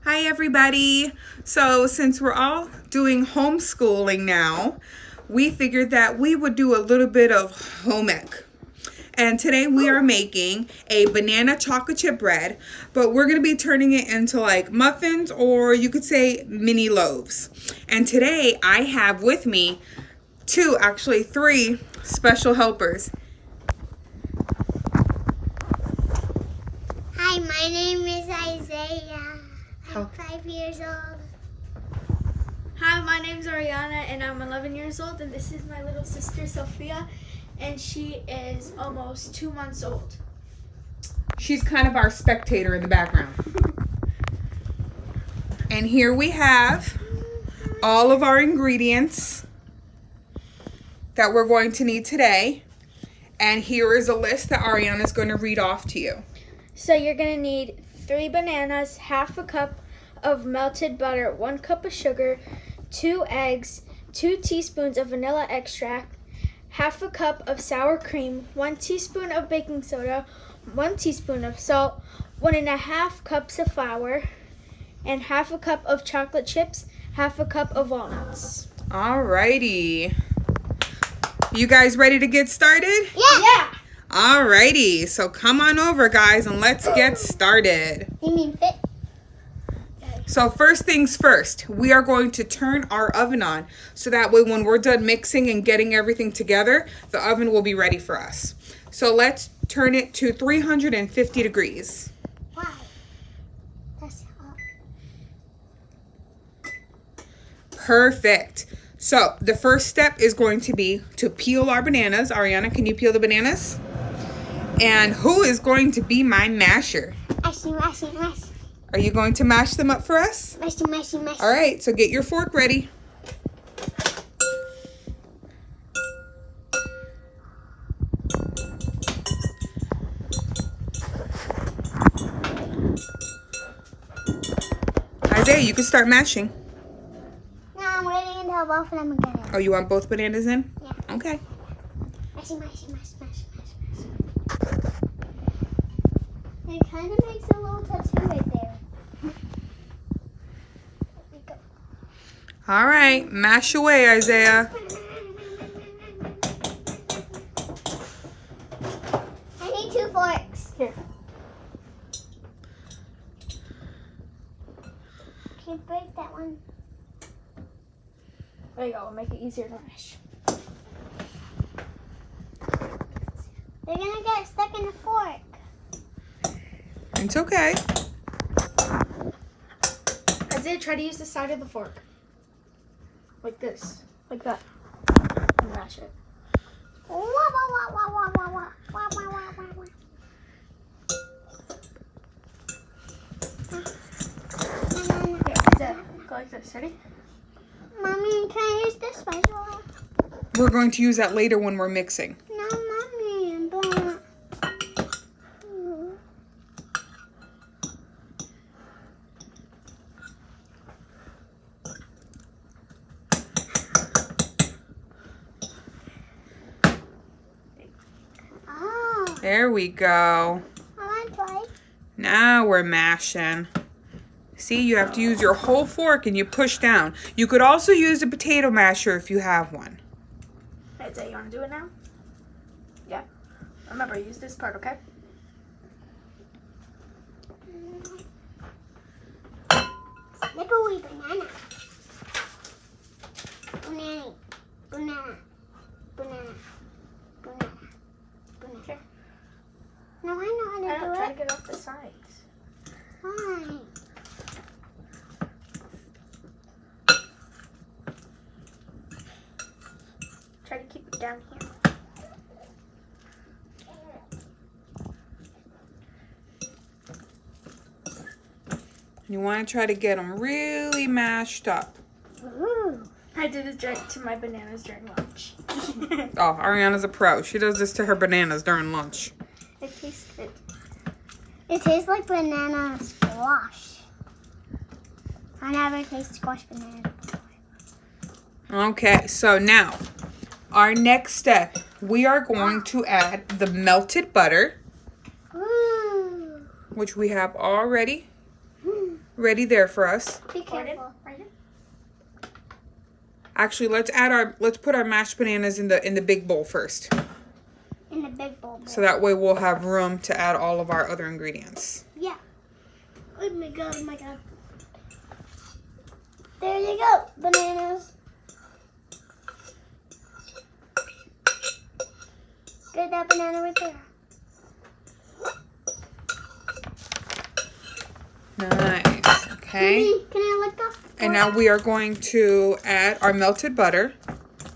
Hi everybody. So since we're all doing homeschooling now, we figured that we would do a little bit of home ec. And today we are making a banana chocolate chip bread, but we're going to be turning it into like muffins, or you could say mini loaves. And today I have with me three special helpers. Hi, my name is Isaiah. I'm 5 years old. Hi, my name's Ariana and I'm 11 years old, and this is my little sister Sophia, and she is almost 2 months old. She's kind of our spectator in the background. And here we have all of our ingredients that we're going to need today. And here is a list that Ariana is going to read off to you. So you're going to need 3 bananas, half a cup of melted butter, 1 cup of sugar, 2 eggs, 2 teaspoons of vanilla extract, half a cup of sour cream, 1 teaspoon of baking soda, 1 teaspoon of salt, 1.5 cups of flour, and half a cup of chocolate chips, half a cup of walnuts. Alrighty. You guys ready to get started? Yeah. Alrighty. So come on over, guys, and let's get started. You mean fit? So first things first, we are going to turn our oven on so that way when we're done mixing and getting everything together, the oven will be ready for us. So let's turn it to 350 degrees. Why? That's hot. Perfect. So the first step is going to be to peel our bananas. Ariana, can you peel the bananas? And who is going to be my masher? Mashy. Are you going to mash them up for us? Mashy. All right, so get your fork ready. Isaiah, you can start mashing. No, I'm waiting until both of them get in. Oh, you want both bananas in? Yeah. Okay. Mashy. It kind of makes a little tattoo right there. There we go. All right, mash away, Isaiah. I need 2 forks. Here. Can you break that one? There you go, it'll make it easier to mash. They're gonna get stuck in the fork. It's okay. Isaiah, try to use the side of the fork. Like this. Like that. And mash it. Wah. Here, Isaiah, go like this. Ready? Mommy, can I use this spatula? We're going to use that later when we're mixing. No, Mommy, but... Oh, There we go. I want to try. Now we're mashing. See, you have to use your whole fork and you push down. You could also use a potato masher if you have one. Isaiah, you want to do it now? Yeah. Remember, use this part, okay? Slippery banana. Banana. Here. No, I know how to do Try it. to get off the sides. Fine. Try to keep it down here. You want to try to get them really mashed up. Ooh. I did this to my bananas during lunch. Oh, Ariana's a pro. She does this to her bananas during lunch. It tastes good. It tastes like banana squash. I never tasted squash banana before. Okay, so now our next step, we are going to add the melted butter, Ooh. which we have already ready there for us. Be careful. Right here. Actually, let's put our mashed bananas in the big bowl first. In the big bowl. So that way we'll have room to add all of our other ingredients. Yeah. Oh my god, oh my god. There you go, bananas. Get that banana right there. Nice. Okay. Mommy, can I lick off? And now we are going to add our melted butter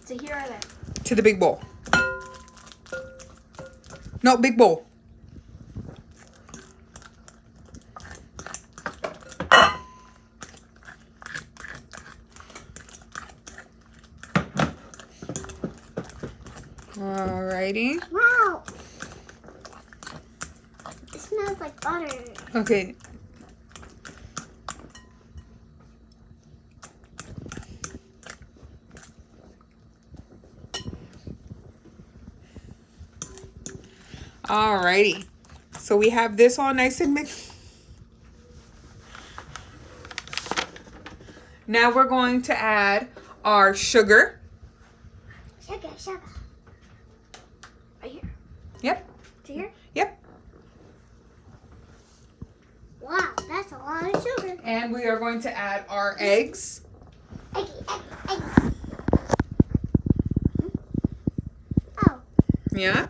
So here are they. to the big bowl. No, big bowl. Alrighty. Wow. It smells like butter. Okay. Alrighty. So we have this all nice and mixed. Now we're going to add our sugar. Sugar, sugar. Right here. Yep. To here. Yep. Wow, that's a lot of sugar. And we are going to add our eggs. Eggy, eggy, eggy. Oh, Yeah.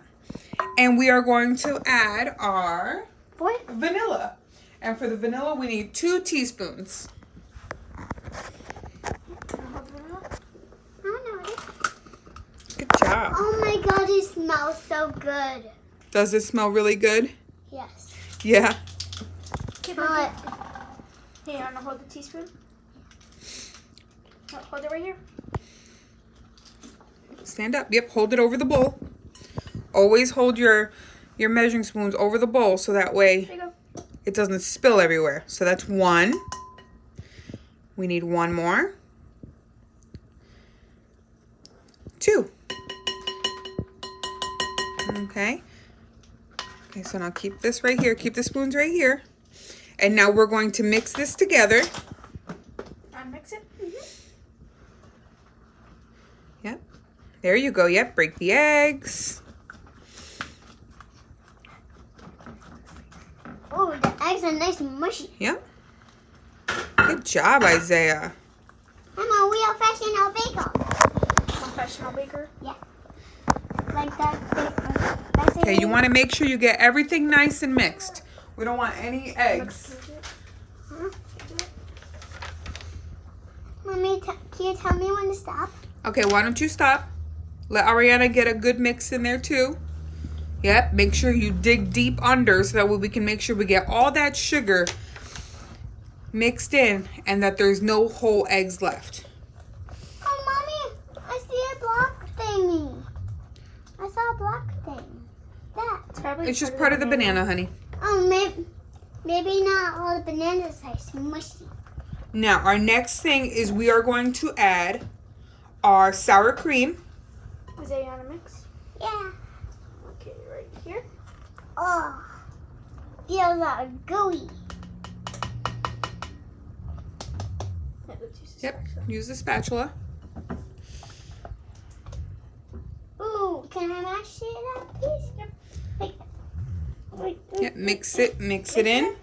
And we are going to add our what? vanilla. And for the vanilla, we need 2 teaspoons. I don't know. Good job. Oh my god, it smells so good. Does it smell really good? Yes. Yeah. Smell it. Hey, you want to hold the teaspoon? Oh, hold it right here. Stand up. Yep, hold it over the bowl. Always hold your measuring spoons over the bowl so that way There you go. it doesn't spill everywhere. So that's 1. We need 1 more. 2. Okay. Okay, so now keep this right here. Keep the spoons right here. And now we're going to mix this together. Mix it. Yep. There you go. Yep, break the eggs. Oh, the eggs are nice and mushy. Yep. Good job, Isaiah. I'm a real professional baker. Professional baker. Like that. Okay, you want to make sure you get everything nice and mixed. We don't want any eggs. Mommy, can you tell me when to stop? Okay, why don't you stop? Let Ariana get a good mix in there too. Yep, make sure you dig deep under so that way we can make sure we get all that sugar mixed in and that there's no whole eggs left. Oh, Mommy, I see a block thingy. I saw a block thing. That. It's probably It's just part of the banana, honey. Oh, maybe not all the bananas are smushy. Now, our next thing is we are going to add our sour cream. Is that on a mix? Yeah. Okay, right here. Oh, feels are gooey. Yep, use the spatula. Ooh, can I mash it up, please? Yep. Wait. Yep, mix it in.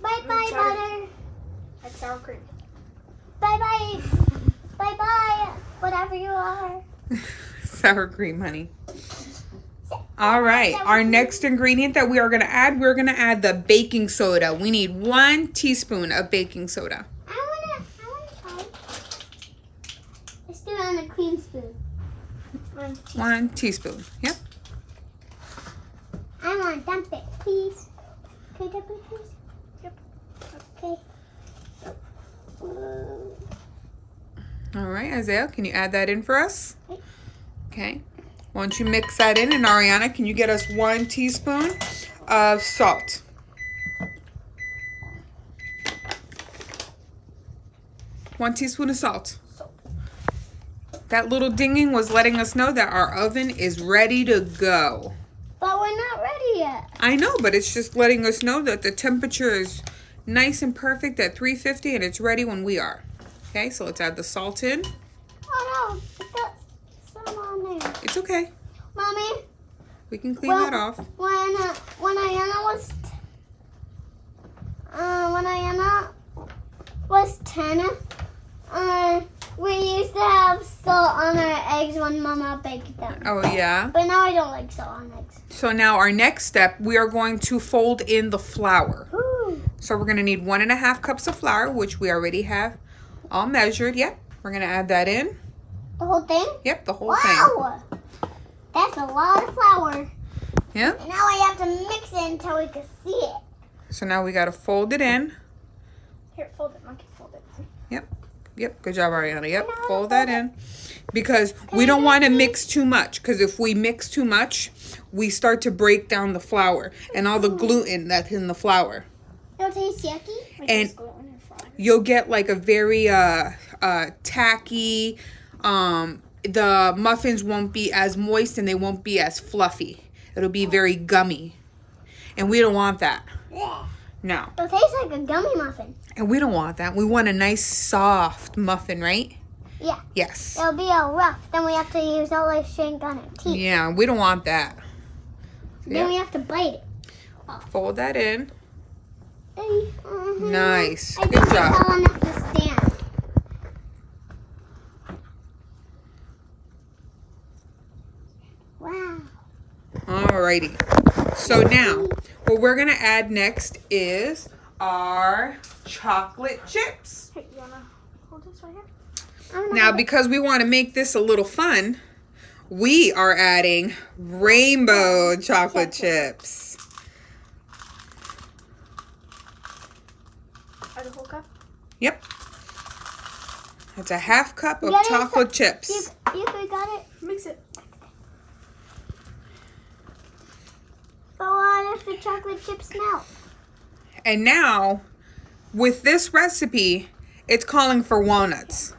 Bye-bye, butter. That's sour cream. Bye-bye. Bye-bye, whatever you are. Sour cream, honey. All right, our next ingredient that we are going to add, we're going to add the baking soda. We need 1 teaspoon of baking soda. I wanna try. Let's do it on the cream spoon. 1 teaspoon. Yep. I want to dump it, please. Can you dump it, please? Yep. Okay. All right, Isaiah, can you add that in for us? Okay. Once you mix that in, and Ariana, can you get us 1 teaspoon of salt? One teaspoon of salt. That little dinging was letting us know that our oven is ready to go. But we're not ready yet. I know, but it's just letting us know that the temperature nice and perfect at 350, and it's ready when we are. Okay, so let's add the salt in. Oh no, I got some on there. It's okay. Mommy, We can clean that off. when Ayana was 10, we used to have salt on our eggs when Mama baked them. Oh, yeah. But now I don't like salt on eggs. So now our next step, we are going to fold in the flour. Ooh. So we're going to need 1.5 cups of flour, which we already have all measured. Yep. We're going to add that in. The whole thing? Yep, the whole thing. Wow! That's a lot of flour. Yep. And now I have to mix it until we can see it. So now we got to fold it in. Here, fold it, monkey, fold it. Yep, good job, Ariana. Yep, fold that in. Because we don't want to mix too much. Because if we mix too much, we start to break down the flour and all the gluten that's in the flour. It'll taste yucky. And you'll get like a very tacky, the muffins won't be as moist and they won't be as fluffy. It'll be very gummy. And we don't want that. Yeah. No. It'll taste like a gummy muffin. And we don't want that. We want a nice soft muffin, right? Yeah. Yes. It'll be all rough. Then we have to use all our strength on our teeth. Yeah, we don't want that. Then we have to bite it. Fold that in. Mhm. Nice. I Good think it's job. all enough to stand. Wow. Alrighty. So now, what we're going to add next is our chocolate chips. Hey, you wanna hold this right here? Now, because we want to make this a little fun, we are adding rainbow chocolate chips. Add a whole cup? Yep. That's a 1/2 cup of Get it, chocolate chips. You got it. Mix it. But what if the chocolate chips melt? And now, with this recipe, it's calling for walnuts.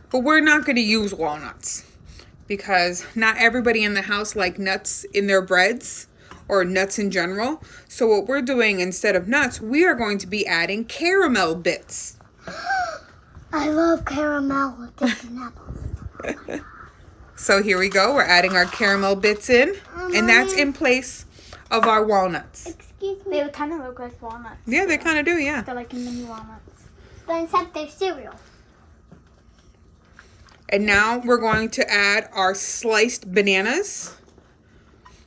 But we're not going to use walnuts because not everybody in the house like nuts in their breads or nuts in general. So what we're doing instead of nuts, we are going to be adding caramel bits. I love caramel with different apples. So here we go. We're adding our caramel bits in, and that's in place of our walnuts. Excuse me. They kind of look like walnuts. Yeah, they kind of do, yeah. They're like mini walnuts. But except they're cereal. And now we're going to add our sliced bananas.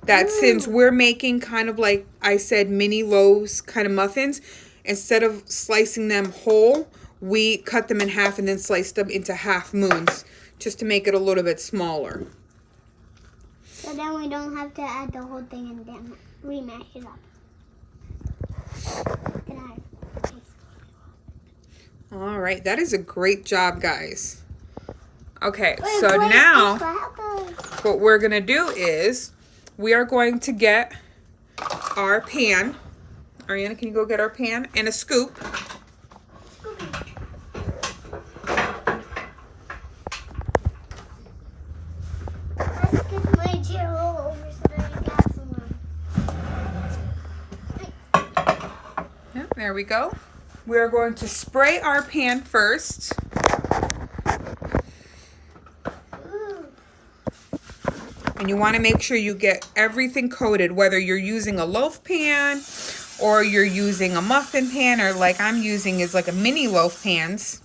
That since we're making kind of like I said, mini loaves kind of muffins, instead of slicing them whole, we cut them in half and then slice them into half moons just to make it a little bit smaller. So then we don't have to add the whole thing and then remash it up. Can I taste? All right, that is a great job, guys. Okay, Wait, so wait, now wait, what happened? what we're going to do is we are going to get our pan. Ariana, can you go get our pan and a scoop? Let's get my chair all over so that I got some. Yeah, there we go. We are going to spray our pan first. Ooh. And you want to make sure you get everything coated, whether you're using a loaf pan or you're using a muffin pan, or like I'm using is like a mini loaf pans.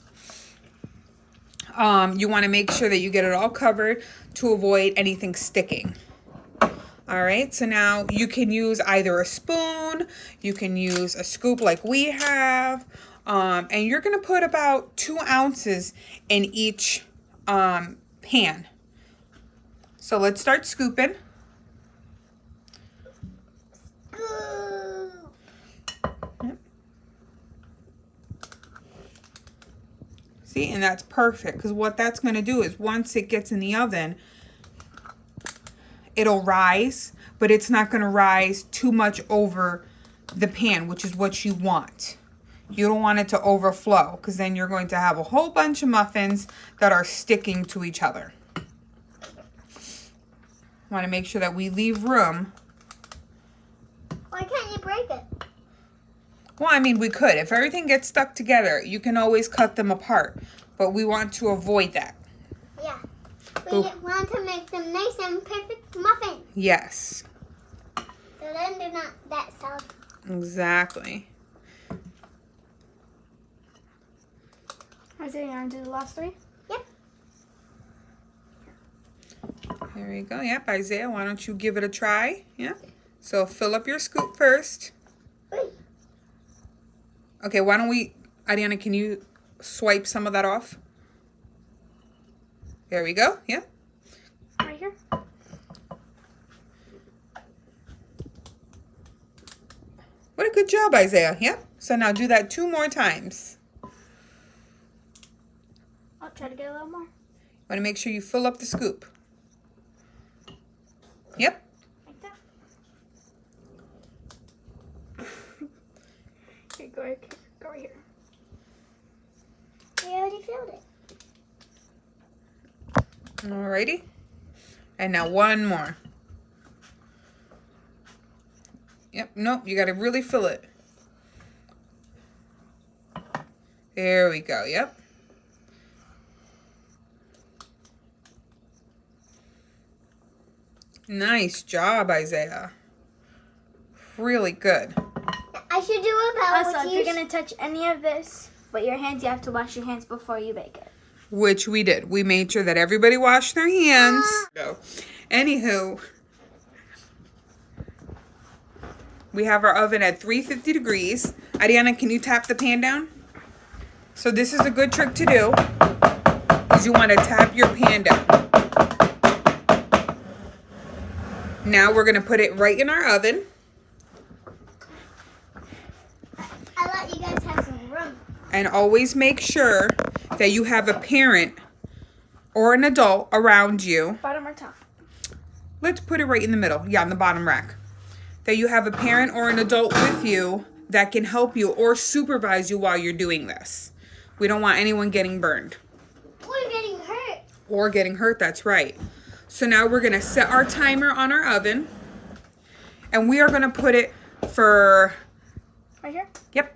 You want to make sure that you get it all covered to avoid anything sticking. All right, so now you can use either a spoon, you can use a scoop like we have, and you're going to put about 2 ounces in each pan. So let's start scooping. See, and that's perfect because what that's going to do is once it gets in the oven, it'll rise, but it's not going to rise too much over the pan, which is what you want. You don't want it to overflow because then you're going to have a whole bunch of muffins that are sticking to each other. Want to make sure that we leave room. Why can't you break it? Well, I mean, we could. If everything gets stuck together, you can always cut them apart. But we want to avoid that. Yeah. We want to make them nice and perfect muffins. Yes. So then they're not that soft. Exactly. Isaiah, you want to do the last 3? Yep. Here we go. Yep, Isaiah, why don't you give it a try? Yeah. So fill up your scoop first. Wait. Okay, why don't we, Ariana, can you swipe some of that off? There we go. Yep. Right here. What a good job, Isaiah. Yep. So now do that 2 more times. I'll try to get a little more. Want to make sure you fill up the scoop. Yep. Like that. Okay, go right here. We already filled it. Alrighty. And now 1 more. Yep, nope, you gotta really fill it. There we go, yep. Nice job, Isaiah. Really good. I should do about Also, what if you you're going to touch any of this with your hands, you have to wash your hands before you bake it. Which we did. We made sure that everybody washed their hands. So, anywho, we have our oven at 350 degrees. Ariana, can you tap the pan down? So this is a good trick to do, is you want to tap your pan down. Now we're going to put it right in our oven. I let you guys have some room. And always make sure that you have a parent or an adult around you. Bottom or top? Let's put it right in the middle. Yeah, on the bottom rack. That you have a parent or an adult with you that can help you or supervise you while you're doing this. We don't want anyone getting burned. We're getting hurt. Or getting hurt, that's right. So now we're going to set our timer on our oven. And we are going to put it for... Right here? Yep.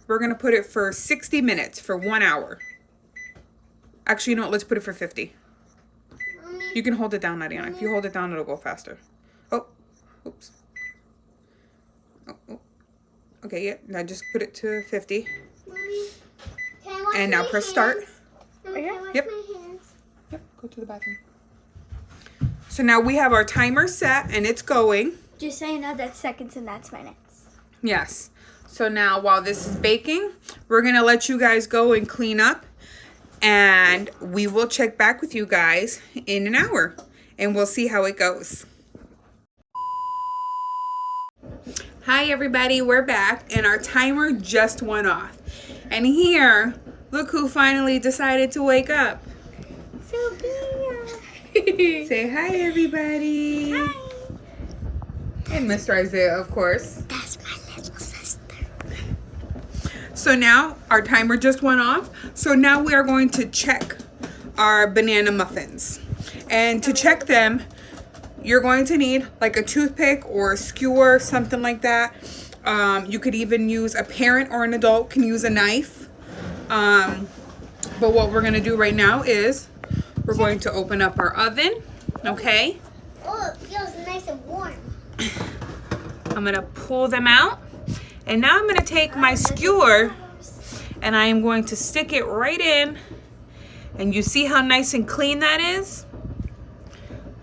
We're going to put it for 60 minutes, for 1 hour. Actually, you know what? Let's put it for 50. Mommy, You can hold it down, Ariana. If you hold it down, it'll go faster. Oh, oops. Oh. Okay, yeah. Now just put it to 50. Mommy, can I wash And now my press hands? start. Mommy, can I wash Yep. my hands? Yep, go to the bathroom. So now we have our timer set and it's going. Just so you know, that's seconds and that's minutes. Yes. So now while this is baking, we're going to let you guys go and clean up. And we will check back with you guys in an hour. And we'll see how it goes. Hi everybody, we're back. And our timer just went off. And here, look who finally decided to wake up. Sophia! Say hi everybody. Hi! And Mr. Isaiah, of course. That's my little sister. So now our timer just went off. So now we are going to check our banana muffins. And to check them, you're going to need like a toothpick or a skewer, something like that. You could even use a parent or an adult can use a knife. But what we're going to do right now is we're going to open up our oven. Okay. Oh, it feels nice and warm. I'm going to pull them out. And now I'm going to take my skewer and I am going to stick it right in. And you see how nice and clean that is?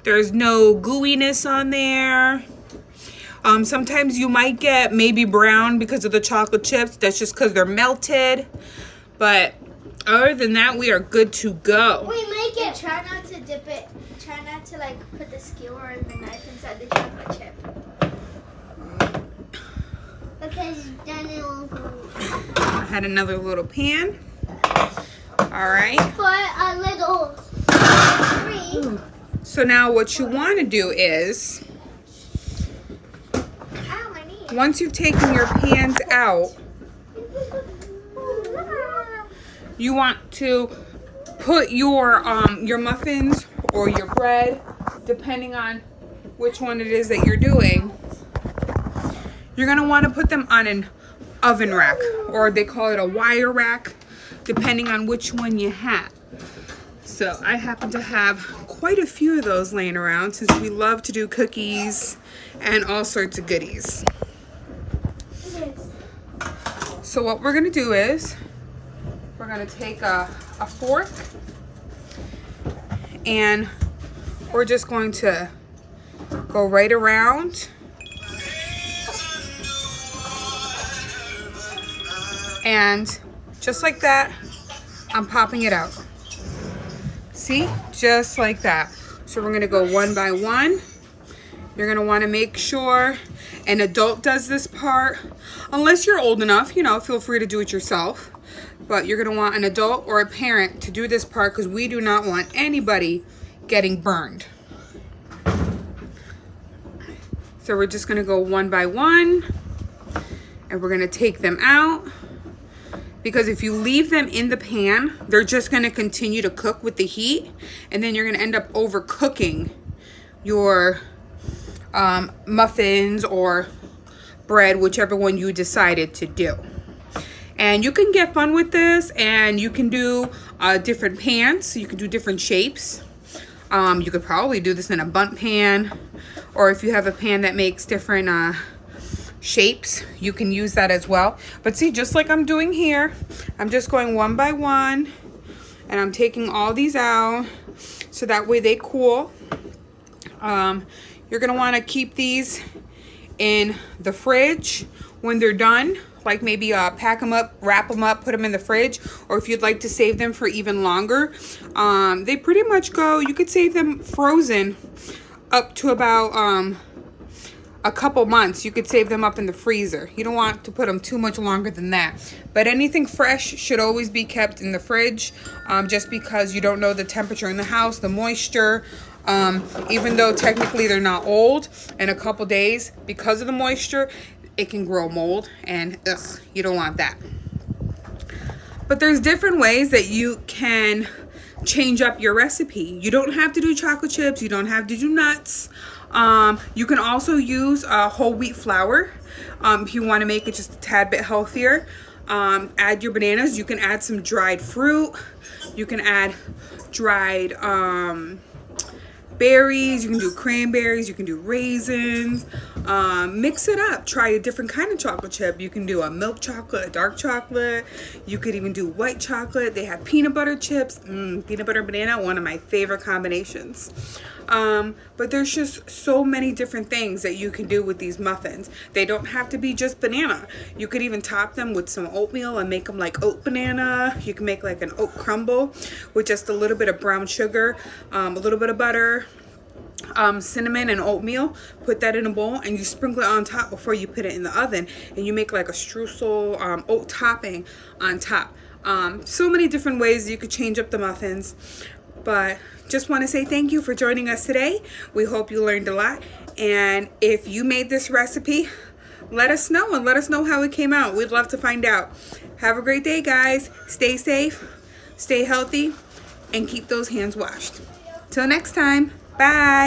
There's no gooiness on there. Sometimes you might get maybe brown because of the chocolate chips. That's just because they're melted. But other than that, we are good to go. We make And it. try not to dip it. Try not to like put the skewer or the knife inside the chocolate chip. Because then it won't go. I had another little pan. All right. For a little tree. So now what you want to do is, Ow, my knee. once you've taken your pans out, you want to put your muffins or your bread, depending on which one it is that you're doing. You're going to want to put them on a oven rack, or they call it a wire rack, depending on which one you have. So I happen to have quite a few of those laying around since we love to do cookies and all sorts of goodies. So what we're gonna do is we're gonna take a fork and we're just going to go right around and just like that, I'm popping it out. See, just like that. So we're gonna go one by one. You're gonna wanna make sure an adult does this part. Unless you're old enough, you know, feel free to do it yourself. But you're gonna want an adult or a parent to do this part because we do not want anybody getting burned. So we're just gonna go one by one and we're gonna take them out. Because if you leave them in the pan, they're just gonna continue to cook with the heat, and then you're gonna end up overcooking your muffins or bread, whichever one you decided to do. And you can get fun with this, and you can do different pans. You can do different shapes. You could probably do this in a bundt pan, or if you have a pan that makes different shapes, you can use that as well. But see, just like I'm doing here, I'm just going one by one and I'm taking all these out so that way they cool. You're gonna want to keep these in the fridge when they're done, like maybe pack them up, wrap them up, put them in the fridge, or if you'd like to save them for even longer, they pretty much go, you could save them frozen up to about a couple months. You could save them up in the freezer. You don't want to put them too much longer than that. But anything fresh should always be kept in the fridge, just because you don't know the temperature in the house, the moisture. Even though technically they're not old, in a couple days, because of the moisture, it can grow mold, and ugh, you don't want that. But there's different ways that you can change up your recipe. You don't have to do chocolate chips. You don't have to do nuts. You can also use whole wheat flour if you want to make it just a tad bit healthier. Add your bananas. You can add some dried fruit. You can add dried berries. You can do cranberries. You can do raisins. Mix it up. Try a different kind of chocolate chip. You can do a milk chocolate, a dark chocolate. You could even do white chocolate. They have peanut butter chips. Peanut butter banana, one of my favorite combinations. But there's just so many different things that you can do with these muffins. They don't have to be just banana. You could even top them with some oatmeal and make them like oat banana. You can make like an oat crumble with just a little bit of brown sugar, a little bit of butter, cinnamon and oatmeal. Put that in a bowl and you sprinkle it on top before you put it in the oven, and you make like a streusel oat topping on top. So many different ways you could change up the muffins. But just want to say thank you for joining us today. We hope you learned a lot. And if you made this recipe, let us know and let us know how it came out. We'd love to find out. Have a great day, guys. Stay safe, stay healthy, and keep those hands washed. Till next time, bye.